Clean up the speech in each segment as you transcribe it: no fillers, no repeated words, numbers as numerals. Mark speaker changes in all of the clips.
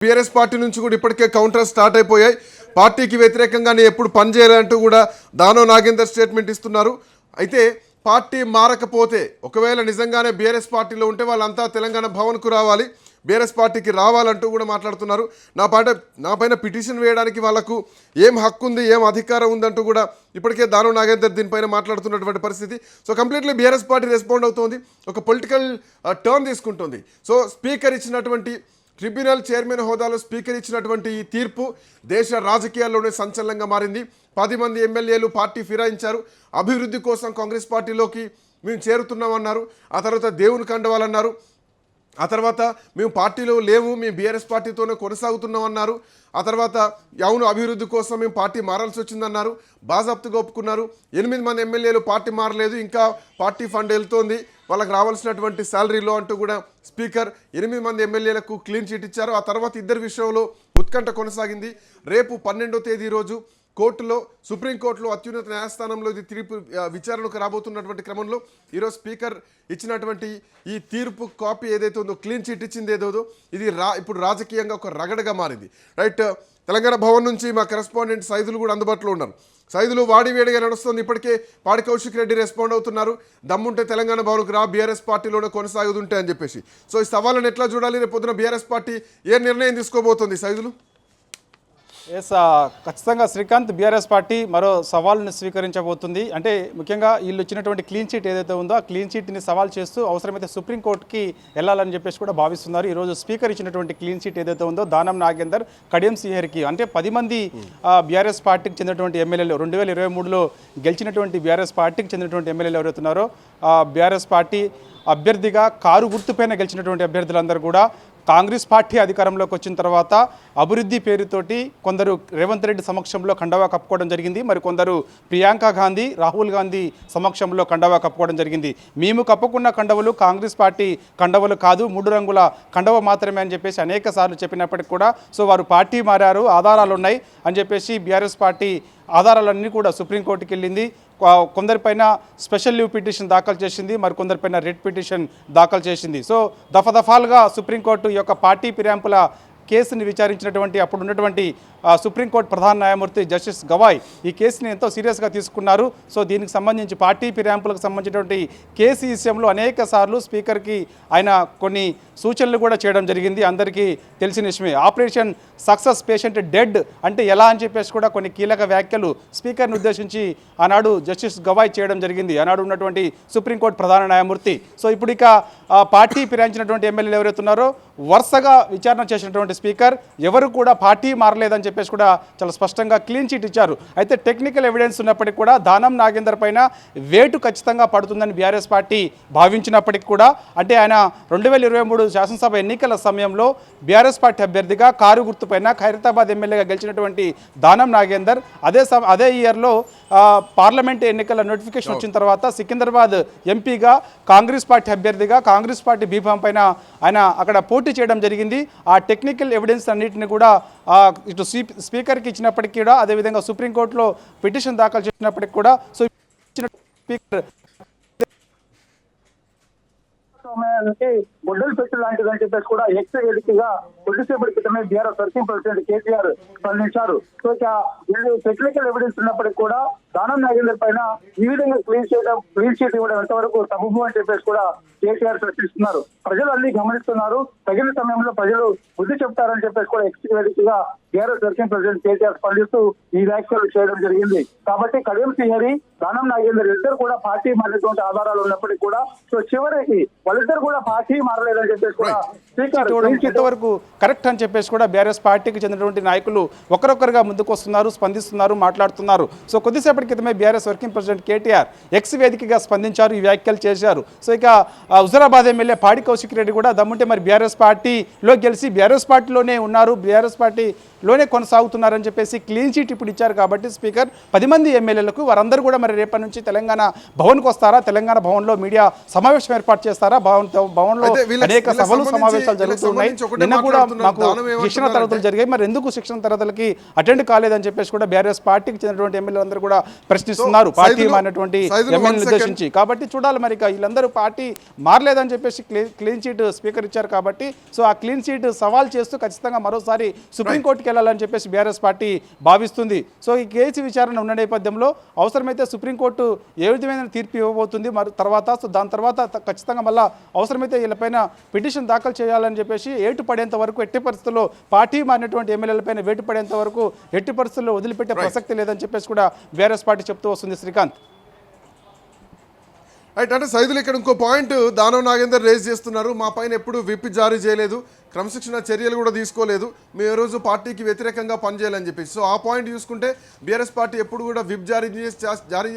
Speaker 1: BRS party నుంచి కూడా ఇప్పటికే కౌంటర్ స్టార్ట్ అయిపోయాయి. పార్టీకి వ్యతిరేకంగానే ఎప్పుడు పనిచేయాలంటూ కూడా దానో నాగేందర్ స్టేట్మెంట్ ఇస్తున్నారు. అయితే పార్టీ మారకపోతే ఒకవేళ నిజంగానే బీఆర్ఎస్ పార్టీలో ఉంటే వాళ్ళంతా తెలంగాణ భవన్కు రావాలి, బీఆర్ఎస్ పార్టీకి రావాలంటూ కూడా మాట్లాడుతున్నారు. నా పైన పిటిషన్ వేయడానికి వాళ్ళకు ఏం హక్కు ఉంది, ఏం అధికారం ఉందంటూ కూడా ఇప్పటికే దానో నాగేందర్ దీనిపైన మాట్లాడుతున్నటువంటి పరిస్థితి. So completely BRS party respond అవుతోంది, ఒక పొలిటికల్ టర్న్ తీసుకుంటుంది. సో స్పీకర్ ఇచ్చినటువంటి ట్రిబ్యునల్ చైర్మన్ హోదాలో స్పీకర్ ఇచ్చినటువంటి ఈ తీర్పు దేశ రాజకీయాల్లోనే సంచలనంగా మారింది. 10 మంది ఎమ్మెల్యేలు పార్టీ ఫిరాయించారు. అభివృద్ధి కోసం కాంగ్రెస్ పార్టీలోకి మేము చేరుతున్నామన్నారు. ఆ తర్వాత దేవుని కండవాలన్నారు. ఆ తర్వాత మేము పార్టీలో లేవు, మేము బీఆర్ఎస్ పార్టీతోనే కొనసాగుతున్నామన్నారు. ఆ తర్వాత అవును అభివృద్ధి కోసం మేము పార్టీ మారాల్సి వచ్చిందన్నారు. బాజాప్తుగా ఒప్పుకున్నారు. 8 మంది ఎమ్మెల్యేలు పార్టీ మారలేదు, ఇంకా పార్టీ ఫండ్ వెళ్తోంది, వాళ్ళకి రావాల్సినటువంటి శాలరీలో అంటూ కూడా స్పీకర్ 8 మంది ఎమ్మెల్యేలకు క్లీన్ చిట్ ఇచ్చారు. ఆ తర్వాత ఇద్దరి విషయంలో ఉత్కంఠ కొనసాగింది. రేపు 12వ తేదీ రోజు కోర్టులో, సుప్రీంకోర్టులో అత్యున్నత న్యాయస్థానంలో ఇది తీర్పు విచారణకు రాబోతున్నటువంటి క్రమంలో ఈరోజు స్పీకర్ ఇచ్చినటువంటి ఈ తీర్పు కాపీ ఏదైతే ఉందో, క్లీన్ చిట్ ఇచ్చింది ఏదో ఇది ఇప్పుడు రాజకీయంగా ఒక రగడగా మారింది. రైట్, తెలంగాణ భవన్ నుంచి మా కరెస్పాండెంట్ సైదులు కూడా అందుబాటులో ఉన్నారు. సైదులు, వాడివేడిగా నడుస్తుంది. ఇప్పటికే పాడి కౌశిక్ రెడ్డి రెస్పాండ్ అవుతున్నారు. దమ్ముంటే తెలంగాణ భవన్కు రా, బీఆర్ఎస్ పార్టీలోనే కొనసాగుతుంటే అని చెప్పేసి. సో ఈ సవాళ్ళను ఎట్లా చూడాలి? రేపు పొద్దున బీఆర్ఎస్ పార్టీ ఏ నిర్ణయం తీసుకోబోతుంది సైదులు?
Speaker 2: ఖచ్చితంగా శ్రీకాంత్, బీఆర్ఎస్ పార్టీ మరో సవాల్ని స్వీకరించబోతుంది. అంటే ముఖ్యంగా వీళ్ళు ఇచ్చినటువంటి క్లీన్ చిట్ ఏదైతే ఉందో ఆ క్లీన్ చిట్ని సవాల్ చేస్తూ అవసరమైతే సుప్రీంకోర్టుకి వెళ్ళాలని చెప్పేసి కూడా భావిస్తున్నారు. ఈరోజు స్పీకర్ ఇచ్చినటువంటి క్లీన్ చిట్ ఏదైతే ఉందో దానం నాగేందర్, కడియం శ్రీహరికి అంటే 10 మంది బీఆర్ఎస్ పార్టీకి చెందినటువంటి ఎమ్మెల్యేలు 2023లో గెలిచినటువంటి బీఆర్ఎస్ పార్టీకి చెందినటువంటి ఎమ్మెల్యేలు ఎవరైతున్నారో బీఆర్ఎస్ పార్టీ అభ్యర్థిగా కారు గుర్తుపైన గెలిచినటువంటి అభ్యర్థులందరూ కూడా కాంగ్రెస్ పార్టీ అధికారంలోకి వచ్చిన తర్వాత అభివృద్ధి పేరుతోటి కొందరు రేవంత్ రెడ్డి సమక్షంలో కండవా కప్పుకోవడం జరిగింది. మరి కొందరు ప్రియాంక గాంధీ, రాహుల్ గాంధీ సమక్షంలో కండవా కప్పుకోవడం జరిగింది. మేము కప్పుకున్న కండవలు కాంగ్రెస్ పార్టీ కండవలు కాదు, 3 రంగుల కండవ మాత్రమే అని చెప్పేసి అనేక సార్లు చెప్పినప్పటికీ కూడా వారు పార్టీ మారారు, ఆధారాలు ఉన్నాయి అని చెప్పేసి బీఆర్ఎస్ పార్టీ ఆధారాలన్నీ కూడా సుప్రీంకోర్టుకి వెళ్ళింది. కొందరిపైన స్పెషల్ లీవ్ పిటిషన్ దాఖలు చేసింది, మరి కొందరిపైన రెడ్ పిటిషన్ దాఖలు చేసింది. సో దఫాలుగా సుప్రీంకోర్టు ఈ యొక్క పార్టీ ఫిరాయింపుల కేసుని విచారించినటువంటి అప్పుడు ఉన్నటువంటి సుప్రీంకోర్టు ప్రధాన న్యాయమూర్తి జస్టిస్ గవాయ్ ఈ కేసుని ఎంతో సీరియస్గా తీసుకున్నారు. సో దీనికి సంబంధించి పార్టీ ఫిరాయింపులకు సంబంధించినటువంటి కేసు విషయంలో అనేక సార్లు స్పీకర్కి ఆయన కొన్ని సూచనలు కూడా చేయడం జరిగింది. అందరికీ తెలిసిన విషయమే. ఆపరేషన్ సక్సెస్ పేషెంట్ డెడ్ అంటే ఎలా అని చెప్పేసి కూడా కొన్ని కీలక వ్యాఖ్యలు స్పీకర్ని ఉద్దేశించి ఆనాడు జస్టిస్ గవాయ్ చేయడం జరిగింది, ఆనాడు ఉన్నటువంటి సుప్రీంకోర్టు ప్రధాన న్యాయమూర్తి. సో ఇప్పుడు ఇక పార్టీ ఫిరాయించినటువంటి ఎమ్మెల్యేలు ఎవరైతున్నారో వరుసగా విచారణ చేసినటువంటి స్పీకర్ ఎవరు కూడా పార్టీ మారలేదని చెప్పేసి కూడా చాలా స్పష్టంగా క్లీన్ చిట్ ఇచ్చారు. అయితే టెక్నికల్ ఎవిడెన్స్ ఉన్నప్పటికీ కూడా దానం నాగేందర్ పైన వేటు ఖచ్చితంగా పడుతుందని బీఆర్ఎస్ పార్టీ భావించినప్పటికీ కూడా, అంటే ఆయన 2023 శాసనసభ ఎన్నికల సమయంలో బీఆర్ఎస్ పార్టీ అభ్యర్థిగా కారు గుర్తుపైన ఖైరతాబాద్ ఎమ్మెల్యేగా గెలిచినటువంటి దానం నాగేందర్ అదే ఇయర్లో పార్లమెంట్ ఎన్నికల నోటిఫికేషన్ వచ్చిన తర్వాత సికింద్రాబాద్ ఎంపీగా కాంగ్రెస్ పార్టీ అభ్యర్థిగా కాంగ్రెస్ పార్టీ బీఫామ్ పైన ఆయన అక్కడ పోటీ చేయడం జరిగింది. ఆ టెక్నికల్ ఎవిడెన్స్ అన్నింటిని కూడా ఇటు స్పీకర్కి ఇచ్చినప్పటికీ కూడా, అదేవిధంగా సుప్రీంకోర్టులో పిటిషన్ దాఖలు చేసినప్పటికీ కూడా స్పీకర్
Speaker 3: గొడ్డలు పెట్టు లాంటిదని చెప్పేసి కూడా ఎక్స్ వేదికగా కొద్దిసేపటి క్రితమే బీఆర్ఎస్ వర్కింగ్ ప్రెసిడెంట్ కేసీఆర్ స్పందించారు. సో టెక్నికల్ ఎవిడెన్స్ ఉన్నప్పటికీ కూడా దానం నాగేందర్ పైన ఈ విధంగా క్లీన్ షీట్ ఇవ్వడం ఎంతవరకు సబబు అని చెప్పేసి కూడా కేసీఆర్ ప్రశ్నిస్తున్నారు. ప్రజలు అన్ని గమనిస్తున్నారు, తగిన సమయంలో ప్రజలు బుద్ధి చెప్తారని చెప్పేసి కూడా ఎక్స్ వేదికగా బీఆర్ఎస్ వర్కింగ్ ప్రెసిడెంట్ కేసీఆర్ స్పందిస్తూ ఈ వ్యాఖ్యలు చేయడం జరిగింది. కాబట్టి కడియం శ్రీహరి, దానం నాగేందర్ ఇద్దరు కూడా పార్టీ మారినటువంటి ఆధారాలు ఉన్నప్పటికీ కూడా సో చివరికి వాళ్ళిద్దరు కూడా పార్టీ మారలేదని చెప్పేసి కూడా
Speaker 2: ఇంతవరకు కరెక్ట్ అని చెప్పేసి కూడా బీఆర్ఎస్ పార్టీకి చెందినటువంటి నాయకులు ఒకరొకరుగా ముందుకు వస్తున్నారు, స్పందిస్తున్నారు, మాట్లాడుతున్నారు. సో కొద్దిసేపటి క్రితమే BRS working president KTR X వేదికగా స్పందించారు, ఈ వ్యాఖ్యలు చేశారు. సో ఇక హుజరాబాద్ ఎమ్మెల్యే పాడి కౌశిక్ రెడ్డి కూడా దమ్ముంటే మరి బీఆర్ఎస్ పార్టీలో గెలిచి బీఆర్ఎస్ పార్టీలోనే ఉన్నారు, బీఆర్ఎస్ పార్టీలోనే కొనసాగుతున్నారని చెప్పేసి క్లీన్ చీట్ ఇప్పుడు ఇచ్చారు. కాబట్టి స్పీకర్ 10 మంది ఎమ్మెల్యేలకు వారందరూ కూడా మరి రేపటి నుంచి తెలంగాణ భవన్కి వస్తారా, తెలంగాణ భవన్లో మీడియా సమావేశం ఏర్పాటు చేస్తారా, భవన్లో
Speaker 1: అంటే వీళ్ళకి
Speaker 2: అనేక సభలు
Speaker 1: సంబంధించి-
Speaker 2: సమావేశాలు
Speaker 1: వీళ్ళకి
Speaker 2: జరుగుతున్నాయి.
Speaker 1: సంబంధించి ఒకటే
Speaker 2: నిన్న కూడా
Speaker 1: మాట్లాడుతున్నారు.
Speaker 2: మాకు
Speaker 1: దానం ఏమంటున్నారంటే-
Speaker 2: శిక్షణ తరగతులు జరిగాయి, మరి ఎందుకు శిక్షణ తరగతులకి అటెండ్ కాలేదని చెప్పేసి కూడా బీఆర్ఎస్ పార్టీకి చెందినటువంటి ఎమ్మెల్యేలు అందరూ కూడా ప్రశ్నిస్తున్నారు పార్టీ
Speaker 1: సైదులు-
Speaker 2: మారినటువంటి
Speaker 1: సైదులు one
Speaker 2: ఎమ్మెల్యేలు
Speaker 1: second.
Speaker 2: ఉద్దేశించి. కాబట్టి చూడాలి మరి ఇక వీళ్ళందరూ పార్టీ మారలేదని చెప్పేసి క్లీన్ చీట్ స్పీకర్ ఇచ్చారు కాబట్టి సో ఆ క్లీన్ చీట్ సవాల్ చేస్తూ ఖచ్చితంగా మరోసారి సుప్రీంకోర్టుకి వెళ్ళాలని చెప్పేసి బీఆర్ఎస్ పార్టీ భావిస్తుంది. సో ఈ కేసు విచారణ ఉన్న నేపథ్యంలో అవసరమైతే సుప్రీంకోర్టు ఏ విధమైన తీర్పు ఇవ్వబోతుంది మరి తర్వాత. సో దాని తర్వాత ఖచ్చితంగా మళ్ళీ అవసరమైతే వీళ్ళపైన పిటిషన్ దాఖలు చేయాలని చెప్పేసి ఏటు పడేంత వరకు ఎట్టి పరిస్థితుల్లో పార్టీ మారినటువంటి ఎమ్మెల్యేలపైన వేటు పడేంత వరకు ఎట్టి పరిస్థితుల్లో వదిలిపెట్టే ప్రసక్తి లేదని చెప్పేసి కూడా బీఆర్ఎస్ పార్టీ చెప్తూ వస్తుంది. శ్రీకాంత్,
Speaker 1: రైట్. అంటే సైదులు ఇక్కడ ఇంకో పాయింట్ దానం నాగేందర్ రేజ్ చేస్తున్నారు. మా పైన ఎప్పుడు విప్ జారీ చేయలేదు, క్రమశిక్షణ చర్యలు కూడా తీసుకోలేదు, మేము ఈ రోజు పార్టీకి వ్యతిరేకంగా పనిచేయాలని చెప్పేసి. సో ఆ పాయింట్ చూసుకుంటే బీఆర్ఎస్ పార్టీ ఎప్పుడు కూడా విప్ జారీ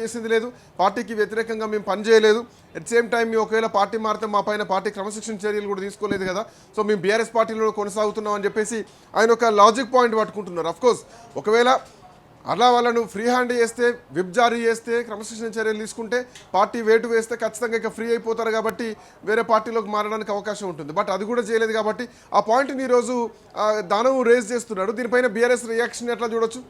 Speaker 1: చేసింది లేదు, పార్టీకి వ్యతిరేకంగా మేము పనిచేయలేదు. అట్ సేమ్ టైం మేము ఒకవేళ పార్టీ మారితే మా పైన పార్టీ క్రమశిక్షణ చర్యలు కూడా తీసుకోలేదు కదా, సో మేము బీఆర్ఎస్ పార్టీలో కొనసాగుతున్నాం అని చెప్పేసి ఆయన ఒక లాజిక్ పాయింట్ పట్టుకుంటున్నారు. అఫ్కోర్స్ ఒకవేళ అలా వాళ్ళను ఫ్రీ హ్యాండ్ చేస్తే, విప్ జారీ చేస్తే, క్రమశిక్షణ చర్యలు తీసుకుంటే, పార్టీ వేటు వేస్తే ఖచ్చితంగా ఇక ఫ్రీ అయిపోతారు కాబట్టి వేరే పార్టీలోకి మారడానికి అవకాశం ఉంటుంది. బట్ అది కూడా చేయలేదు కాబట్టి ఆ పాయింట్ని ఈరోజు దానం రేజ్ చేస్తున్నాడు. దీనిపైన బీఆర్ఎస్ రియాక్షన్ ఎట్లా చూడొచ్చు?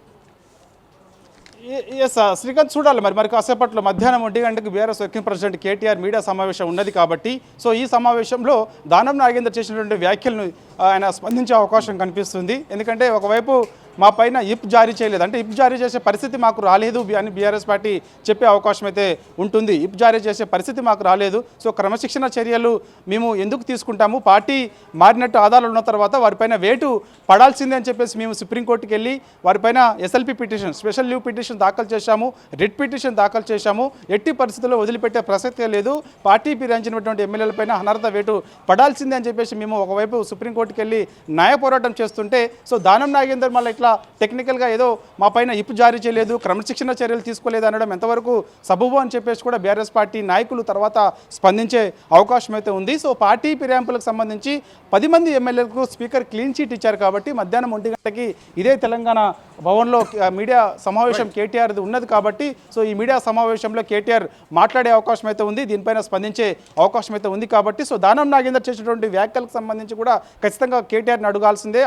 Speaker 2: ఎస్ శ్రీకాంత్, చూడాలి మరి కాసేపట్లో మధ్యాహ్నం 1 గంటకు BRS working president KTR media సమావేశం ఉన్నది కాబట్టి సో ఈ సమావేశంలో దానం నాగేందర్ చేసినటువంటి వ్యాఖ్యలను ఆయన స్పందించే అవకాశం కనిపిస్తుంది. ఎందుకంటే ఒకవైపు మా పైన ఇప్ జారీ చేయలేదు, అంటే ఇప్ జారీ చేసే పరిస్థితి మాకు రాలేదు అని బీఆర్ఎస్ పార్టీ చెప్పే అవకాశం అయితే ఉంటుంది. ఇప్ జారీ చేసే పరిస్థితి మాకు రాలేదు, సో క్రమశిక్షణ చర్యలు మేము ఎందుకు తీసుకుంటాము, పార్టీ మారినట్టు ఆధారాలు ఉన్న తర్వాత వారిపైన వేటు పడాల్సిందే అని చెప్పేసి మేము సుప్రీంకోర్టుకి వెళ్ళి వారిపైన SLP petition, special leave petition దాఖలు చేశాము, రిట్ పిటిషన్ దాఖలు చేశాము. ఎట్టి పరిస్థితుల్లో వదిలిపెట్టే ప్రసక్తే లేదు, పార్టీ ఫిరాయించినటువంటి ఎమ్మెల్యేలపైన అనర్హత వేటు పడాల్సిందే అని చెప్పేసి మేము ఒకవైపు సుప్రీంకోర్టుకి వెళ్ళి న్యాయ పోరాటం చేస్తుంటే సో దానం నాగేందర్ మళ్ళీ ఇట్లా టెక్నికల్గా ఏదో మా పైన ఇప్ జారీ చేయలేదు, క్రమశిక్షణ చర్యలు తీసుకోలేదు అనడం ఎంతవరకు సబబు అని చెప్పేసి కూడా బీఆర్ఎస్ పార్టీ నాయకులు తర్వాత స్పందించే అవకాశం అయితే ఉంది. సో పార్టీ ఫిరాయింపులకు సంబంధించి 10 మంది ఎమ్మెల్యేలకు స్పీకర్ క్లీన్ చీట్ ఇచ్చారు కాబట్టి మధ్యాహ్నం 1 గంటకి ఇదే తెలంగాణ భవన్లో మీడియా సమావేశం కేటీఆర్ది ఉన్నది కాబట్టి సో ఈ మీడియా సమావేశంలో కేటీఆర్ మాట్లాడే అవకాశం అయితే ఉంది, దీనిపైన స్పందించే అవకాశం అయితే ఉంది కాబట్టి సో దానం నాగేందర్ చేసినటువంటి వ్యాఖ్యలకు సంబంధించి కూడా ఖచ్చితంగా కేటీఆర్ని అడగాల్సిందే.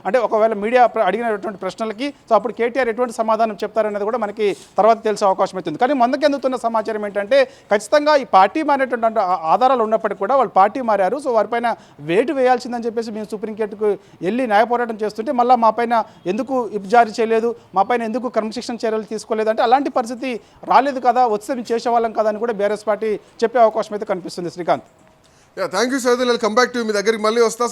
Speaker 2: అంటే ఒకవేళ మీడియా అడిగినటువంటి ప్రశ్నలకి సో అప్పుడు కేటీఆర్ ఎటువంటి సమాధానం చెప్తారనేది కూడా మనకి తర్వాత తెలిసే అవకాశం అవుతుంది. కానీ ముందుకు అందుతున్న సమాచారం ఏంటంటే ఖచ్చితంగా ఈ పార్టీ మారినటువంటి ఆధారాలు ఉన్నప్పటికీ కూడా వాళ్ళు పార్టీ మారారు, సో వారిపైన వేటు వేయాల్సిందని చెప్పేసి మేము సుప్రీంకోర్టుకు వెళ్ళి న్యాయ పోరాటం చేస్తుంటే మళ్ళీ మా పైన ఎందుకు ఇప్ జారీ చేయలేదు, మా పైన ఎందుకు క్రమశిక్షణ చర్యలు తీసుకోలేదు అంటే అలాంటి పరిస్థితి రాలేదు కదా, వస్తే మేము చేసేవాళ్ళం కదా అని కూడా బీఆర్ఎస్ పార్టీ చెప్పే అవకాశం అయితే కనిపిస్తుంది. Srikanth,
Speaker 1: thank you Saidul. Come back to మీ దగ్గరికి మళ్ళీ వస్తా.